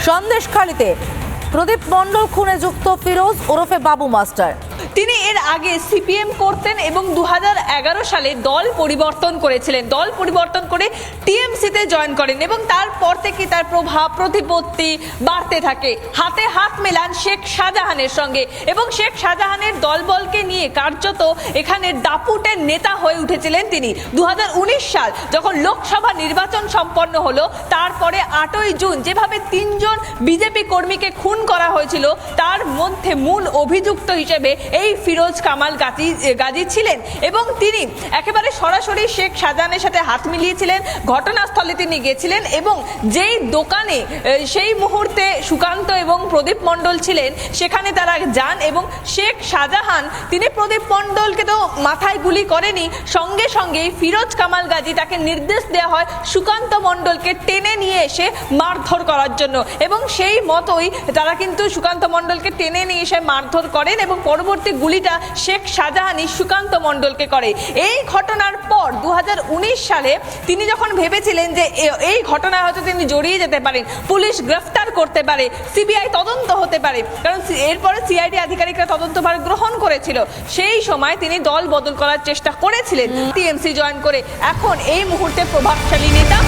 সন্দেশখালীতে প্রদীপ মণ্ডল খুনে যুক্ত ফিরোজ ওরফে বাবু মাস্টার। তিনি এর আগে সিপিএম করতেন এবং 2011 সালে দল পরিবর্তন করেছিলেন। দল পরিবর্তন করে টিএমসিতে জয়েন করেন এবং তারপর থেকে তার প্রভাব প্রতিপত্তি বাড়তে থাকে। হাতে হাত মেলান শেখ শাহজাহানের সঙ্গে এবং শেখ শাহজাহানের দলবলকে নিয়ে কার্যত এখানে দাপুটের নেতা হয়ে উঠেছিলেন তিনি। 2019 সাল যখন লোকসভা নির্বাচন সম্পন্ন হলো, তারপরে 8ই জুন যেভাবে 3 জন বিজেপি কর্মীকে খুন করা হয়েছিল, তার মধ্যে মূল অভিযুক্ত হিসেবে এই ফিরোজ কামাল গাজী ছিলেন এবং তিনি একেবারে সরাসরি শেখ শাহজাহানের সাথে হাত মিলিয়েছিলেন। ঘটনাস্থলে তিনি গিয়েছিলেন এবং যেই দোকানে সেই মুহূর্তে সুকান্ত এবং প্রদীপ মণ্ডল ছিলেন সেখানে তারা যান এবং শেখ শাহজাহান তিনি প্রদীপ মণ্ডলকে তো মাথায় গুলি করেনি, সঙ্গে সঙ্গেই ফিরোজ কামাল গাজী তাকে নির্দেশ দেওয়া হয় সুকান্ত মণ্ডলকে টেনে নিয়ে এসে মারধর করার জন্য এবং সেই মতোই তারা কিন্তু সুকান্ত মণ্ডলকে টেনে নিয়ে এসে মারধর করেন এবং পরবর্তী গুলিটা শেখ শাহজাহানই সুকান্ত মণ্ডলকে করে। এই ঘটনার পর 2019 সালে তিনি যখন ভেবেছিলেন যে এই ঘটনায় হয়তো তিনি জড়িয়ে যেতে পারেন, পুলিশ গ্রেফতার করতে পারে, সিবিআই তদন্ত হতে পারে, কারণ এরপরে সিআইডি আধিকারিকরা তদন্তভার গ্রহণ করেছিল, সেই সময় তিনি দল বদল করার চেষ্টা করেছিলেন টিএমসি জয়েন করে। এখন এই মুহূর্তে প্রভাবশালী নেতা